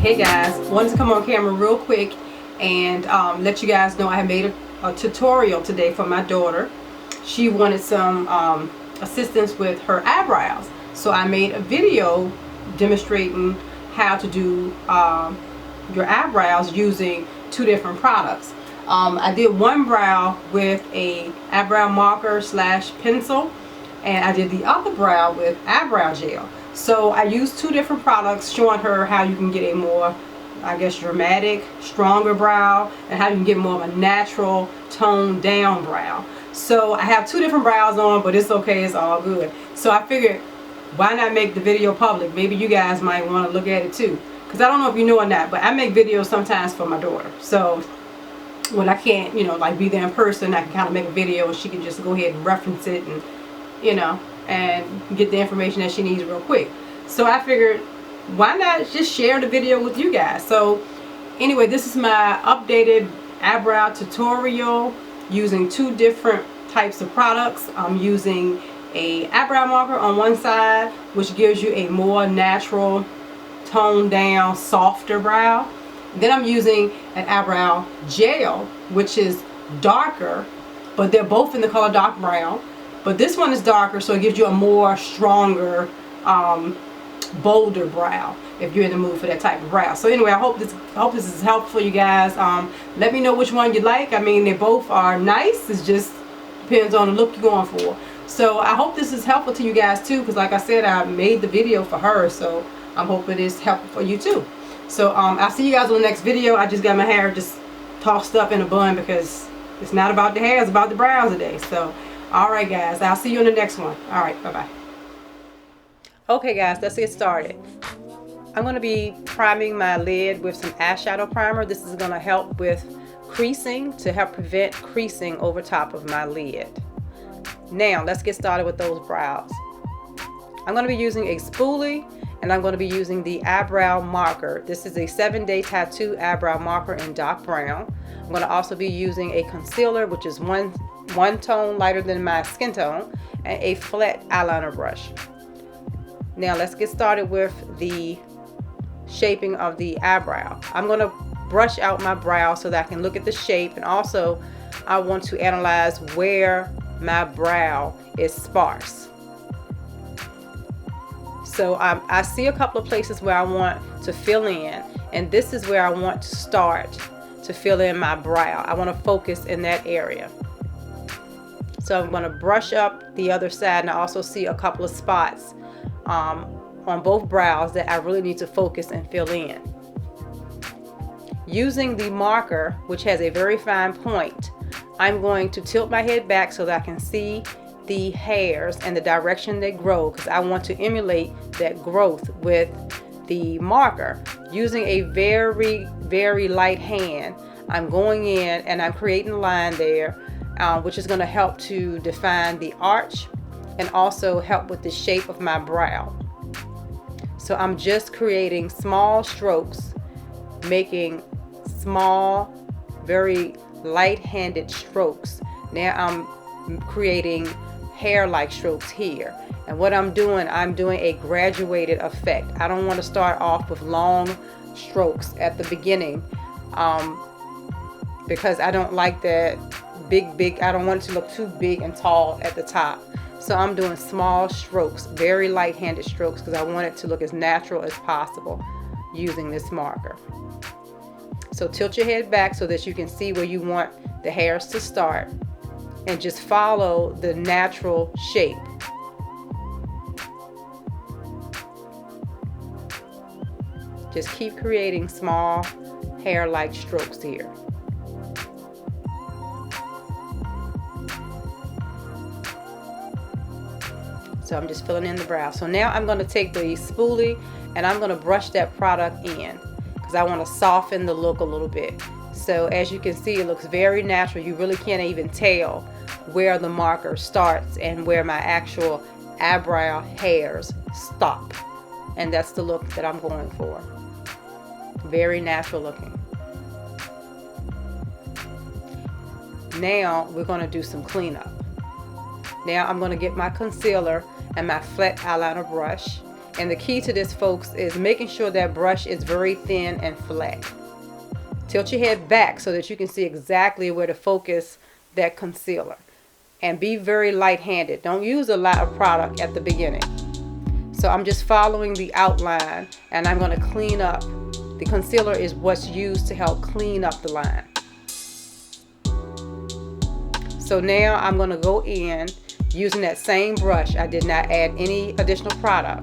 Hey guys, wanted to come on camera real quick and let you guys know I made a tutorial today for my daughter. She wanted some assistance with her eyebrows, so I made a video demonstrating how to do your eyebrows using two different products. I did one brow with a eyebrow marker / pencil, and I did the other brow with eyebrow gel. So I used two different products, showing her how you can get a more, I guess, dramatic, stronger brow, and how you can get more of a natural, toned down brow. So I have two different brows on, but it's okay, it's all good. So I figured, why not make the video public? Maybe you guys might want to look at it too. Because I don't know if you know or not, but I make videos sometimes for my daughter. So when I can't, like be there in person, I can kind of make a video and she can just go ahead and reference it and, and get the information that she needs real quick. So I figured, why not just share the video with you guys? So anyway, this is my updated eyebrow tutorial using two different types of products. I'm using a eyebrow marker on one side, which gives you a more natural, toned down, softer brow. Then I'm using an eyebrow gel, which is darker, but they're both in the color dark brown. But this one is darker, so it gives you a more stronger, bolder brow if you're in the mood for that type of brow. So anyway, I hope this is helpful for you guys. Let me know which one you like. I mean, they both are nice. It just depends on the look you're going for. So I hope this is helpful to you guys too, because like I said, I made the video for her, so I'm hoping it's helpful for you too. So I'll see you guys on the next video. I just got my hair just tossed up in a bun because it's not about the hair, it's about the brows today. So alright guys, I'll see you in the next one. Alright, bye bye. Okay guys, let's get started. I'm going to be priming my lid with some eyeshadow primer. This is going to help with creasing, to help prevent creasing over top of my lid. Now let's get started with those brows. I'm going to be using a spoolie, and I'm going to be using the eyebrow marker. This is a 7-Day Tattoo eyebrow marker in dark brown. I'm going to also be using a concealer, which is one tone lighter than my skin tone, and a flat eyeliner brush. Now let's get started with the shaping of the eyebrow. I'm going to brush out my brow so that I can look at the shape, and also I want to analyze where my brow is sparse. So I see a couple of places where I want to fill in, and this is where I want to start to fill in my brow. I want to focus in that area. So I'm going to brush up the other side, and I also see a couple of spots on both brows that I really need to focus and fill in. Using the marker, which has a very fine point, I'm going to tilt my head back so that I can see the hairs and the direction they grow, because I want to emulate that growth with the marker. Using a very, very light hand, I'm going in and I'm creating a line there, which is going to help to define the arch and also help with the shape of my brow. So I'm just creating small strokes, making small, very light-handed strokes. Now I'm creating hair-like strokes here. And what I'm doing a graduated effect. I don't want to start off with long strokes at the beginning, because I don't like that big, I don't want it to look too big and tall at the top. So I'm doing small strokes, very light-handed strokes, because I want it to look as natural as possible using this marker. So tilt your head back so that you can see where you want the hairs to start, and just follow the natural shape. Just keep creating small hair-like strokes here. So I'm just filling in the brow. So now I'm going to take the spoolie and I'm going to brush that product in, because I want to soften the look a little bit. So as you can see, it looks very natural. You really can't even tell where the marker starts and where my actual eyebrow hairs stop. And that's the look that I'm going for. Very natural looking. Now we're going to do some cleanup. Now I'm going to get my concealer and my flat eyeliner brush, And the key to this, folks, is making sure that brush is very thin and flat. Tilt your head back so that you can see exactly where to focus that concealer. And be very light-handed. Don't use a lot of product at the beginning. So I'm just following the outline, and I'm going to clean up. The concealer is what's used to help clean up the line. So now I'm going to go in using that same brush. I did not add any additional product.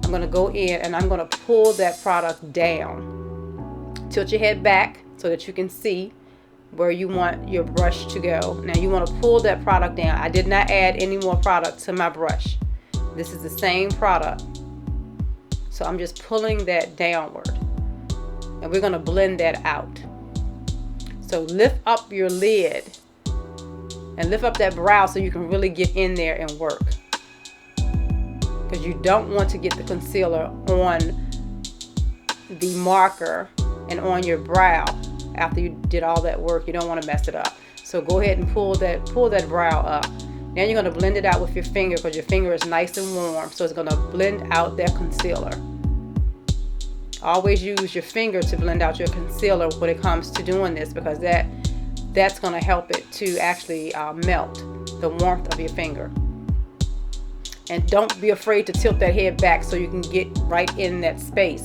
I'm going to go in and I'm going to pull that product down. Tilt your head back so that you can see where you want your brush to go. Now you want to pull that product down. I did not add any more product to my brush. This is the same product. So I'm just pulling that downward. And we're going to blend that out. So lift up your lid and lift up that brow so you can really get in there and work. Because you don't want to get the concealer on the marker and on your brow after you did all that work. You don't want to mess it up. So go ahead and pull that brow up. Now you're going to blend it out with your finger because your finger is nice and warm. So it's going to blend out that concealer. Always use your finger to blend out your concealer when it comes to doing this, because that's going to help it to actually melt the warmth of your finger. And don't be afraid to tilt that head back so you can get right in that space.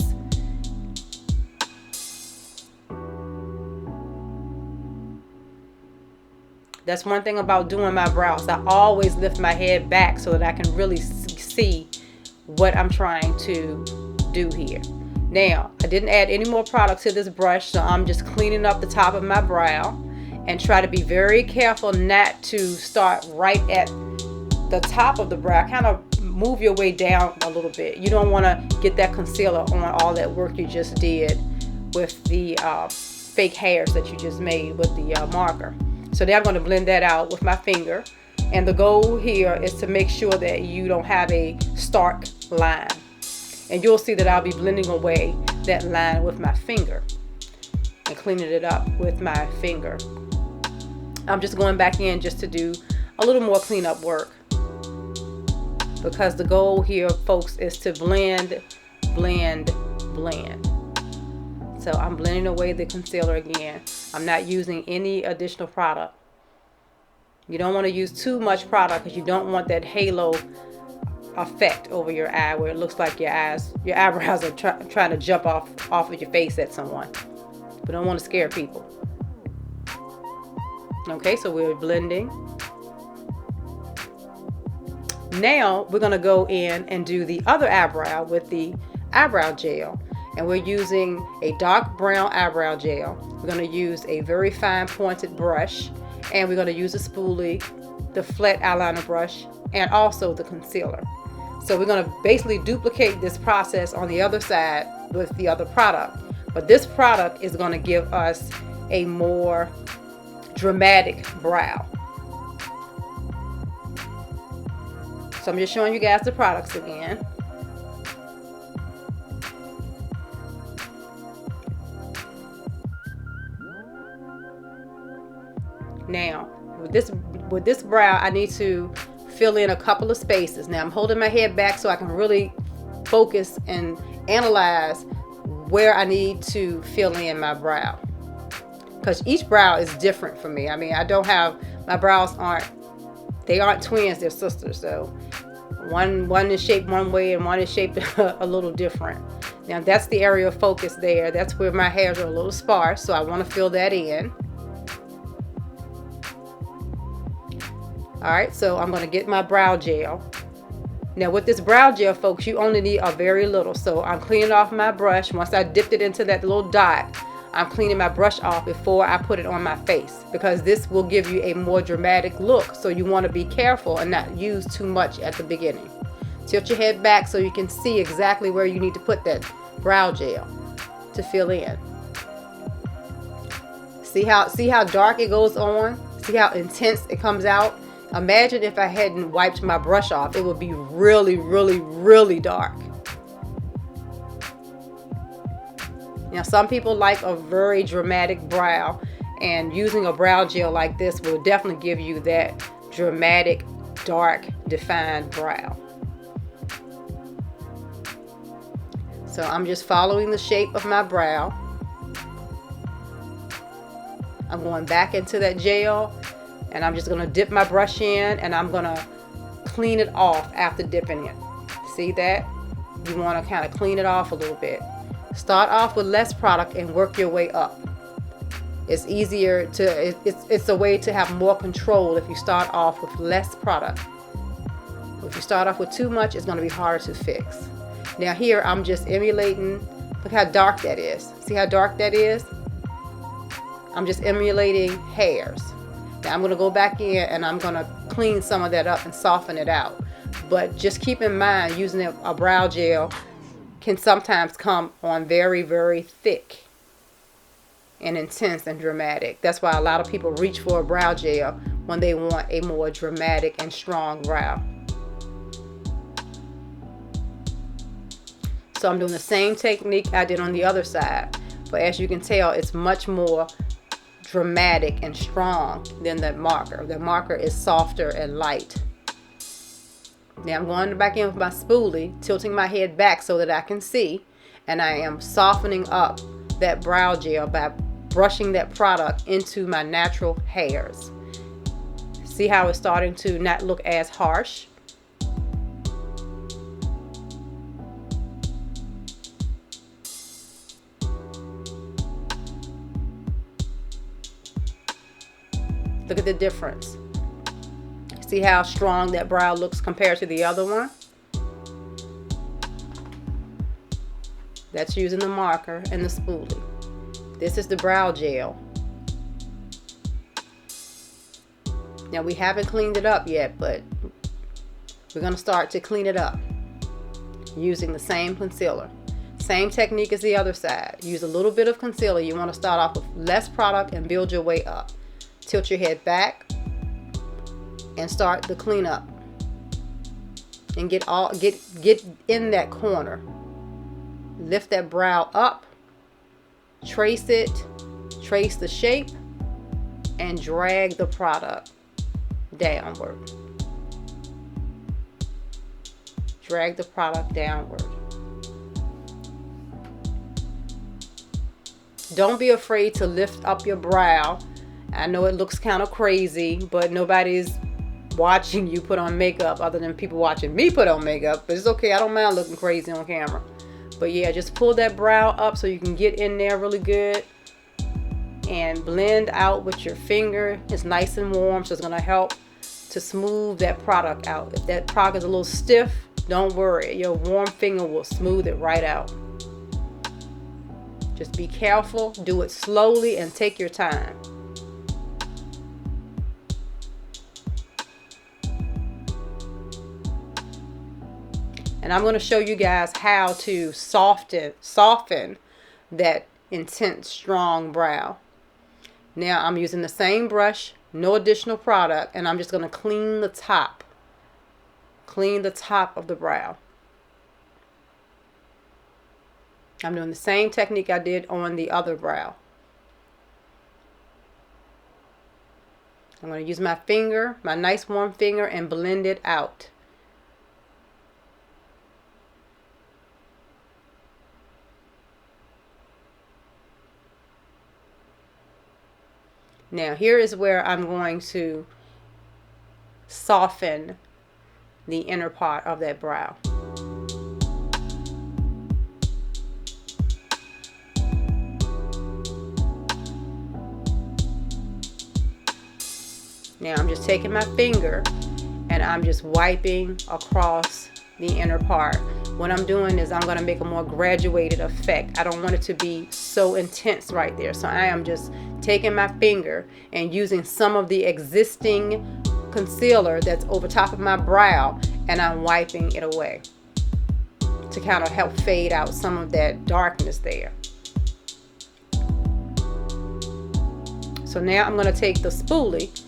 That's one thing about doing my brows. I always lift my head back so that I can really see what I'm trying to do here. Now, I didn't add any more product to this brush, so I'm just cleaning up the top of my brow. And try to be very careful not to start right at the top of the brow. Kind of move your way down a little bit. You don't want to get that concealer on all that work you just did with the fake hairs that you just made with the marker. So now I'm going to blend that out with my finger. And the goal here is to make sure that you don't have a stark line. And you'll see that I'll be blending away that line with my finger and cleaning it up with my finger. I'm just going back in just to do a little more cleanup work, because the goal here, folks, is to blend, blend, blend. So I'm blending away the concealer again. I'm not using any additional product. You don't want to use too much product because you don't want that halo effect over your eye where it looks like your eyebrows are trying to jump off of your face at someone. We don't want to scare people. Okay, so we're blending. Now we're going to go in and do the other eyebrow with the eyebrow gel. And we're using a dark brown eyebrow gel. We're going to use a very fine pointed brush. And we're going to use a spoolie, the flat eyeliner brush, and also the concealer. So we're going to basically duplicate this process on the other side with the other product. But this product is going to give us a more dramatic brow. So I'm just showing you guys the products again. Now with this brow, I need to fill in a couple of spaces. Now I'm holding my head back so I can really focus and analyze where I need to fill in my brow, because each brow is different for me. I mean, my brows aren't twins, they're sisters. So one is shaped one way and one is shaped a little different. Now that's the area of focus there. That's where my hairs are a little sparse, so I want to fill that in. All right, so I'm going to get my brow gel. Now with this brow gel, folks, you only need a very little. So I'm cleaning off my brush. Once I dipped it into that little dot, I'm cleaning my brush off before I put it on my face, because this will give you a more dramatic look. So you want to be careful and not use too much at the beginning. Tilt your head back so you can see exactly where you need to put that brow gel to fill in. See how dark it goes on? See how intense it comes out? Imagine if I hadn't wiped my brush off, it would be really, really, really dark. Now, some people like a very dramatic brow, and using a brow gel like this will definitely give you that dramatic, dark, defined brow. So I'm just following the shape of my brow. I'm going back into that gel, and I'm just going to dip my brush in, and I'm going to clean it off after dipping it. See that? You want to kind of clean it off a little bit. Start off with less product and work your way up. It's easier to, it's a way to have more control if you start off with less product. If you start off with too much, it's going to be harder to fix. Now here I'm just emulating, look how dark that is. See how dark that is? I'm just emulating hairs. Now I'm going to go back in and I'm going to clean some of that up and soften it out. But just keep in mind, using a brow gel can sometimes come on very, very thick and intense and dramatic. That's why a lot of people reach for a brow gel when they want a more dramatic and strong brow. So I'm doing the same technique I did on the other side, but as you can tell, it's much more dramatic and strong than the marker. The marker is softer and light. Now I'm going back in with my spoolie, tilting my head back so that I can see, and I am softening up that brow gel by brushing that product into my natural hairs. See how it's starting to not look as harsh? Look at the difference. See how strong that brow looks compared to the other one? That's using the marker and the spoolie. This is the brow gel. Now we haven't cleaned it up yet, but we're going to start to clean it up using the same concealer. Same technique as the other side. Use a little bit of concealer. You want to start off with less product and build your way up. Tilt your head back and start the cleanup, and get in that corner. Lift that brow up, trace it, trace the shape, and drag the product downward. Drag the product downward. Don't be afraid to lift up your brow. I know it looks kind of crazy, but nobody's watching you put on makeup other than people watching me put on makeup. But it's okay. I don't mind looking crazy on camera. But yeah, just pull that brow up so you can get in there really good and blend out with your finger. It's nice and warm, so it's going to help to smooth that product out. If that product is a little stiff, don't worry. Your warm finger will smooth it right out. Just be careful. Do it slowly and take your time. And I'm going to show you guys how to soften that intense, strong brow. Now I'm using the same brush, no additional product, and I'm just going to clean the top. Clean the top of the brow. I'm doing the same technique I did on the other brow. I'm going to use my finger, my nice warm finger, and blend it out. Now here is where I'm going to soften the inner part of that brow. Now I'm just taking my finger and I'm just wiping across the inner part. What I'm doing is I'm going to make a more graduated effect. I don't want it to be so intense right there. So I am just taking my finger and using some of the existing concealer that's over top of my brow, and I'm wiping it away to kind of help fade out some of that darkness there. So now I'm going to take the spoolie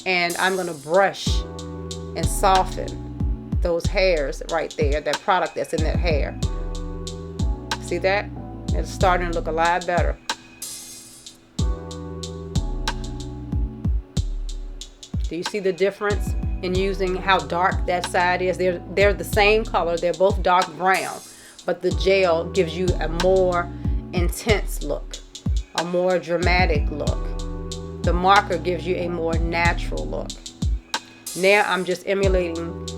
and I'm going to brush and soften those hairs right there, that product that's in that hair. See that? It's starting to look a lot better. Do you see the difference in using how dark that side is? They're the same color. They're both dark brown, but the gel gives you a more intense look, a more dramatic look. The marker gives you a more natural look. Now I'm just emulating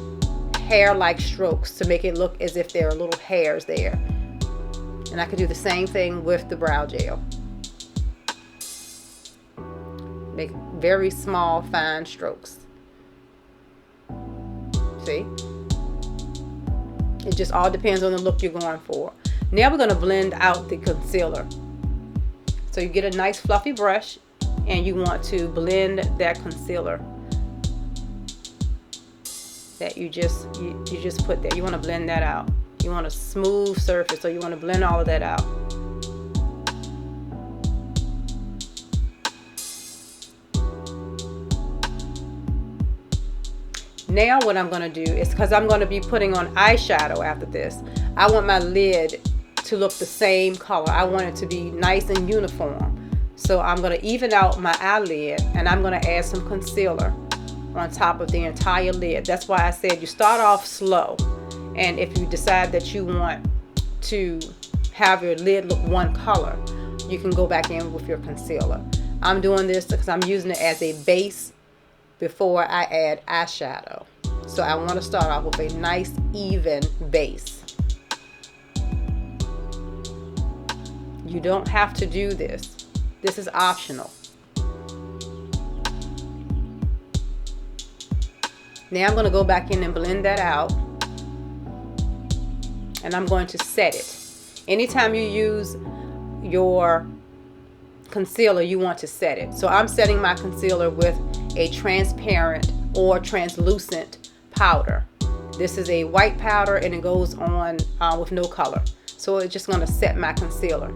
hair-like strokes to make it look as if there are little hairs there. And I can do the same thing with the brow gel. Make very small, fine strokes. See? It just all depends on the look you're going for. Now we're going to blend out the concealer. So you get a nice fluffy brush and you want to blend that concealer that you just put there. You want to blend that out. You want a smooth surface, so you want to blend all of that out. Now what I'm going to do is, because I'm going to be putting on eyeshadow after this, I want my lid to look the same color. I want it to be nice and uniform. So I'm going to even out my eyelid, and I'm going to add some concealer on top of the entire lid. That's why I said you start off slow, and if you decide that you want to have your lid look one color, you can go back in with your concealer. I'm doing this because I'm using it as a base before I add eyeshadow. So I want to start off with a nice even base. You don't have to do this. This is optional. Now I'm going to go back in and blend that out. And I'm going to set it. Anytime you use your concealer, you want to set it. So I'm setting my concealer with a transparent or translucent powder. This is a white powder and it goes on with no color. So it's just going to set my concealer.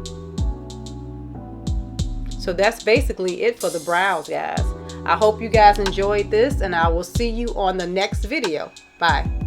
So that's basically it for the brows, guys. I hope you guys enjoyed this, and I will see you on the next video. Bye.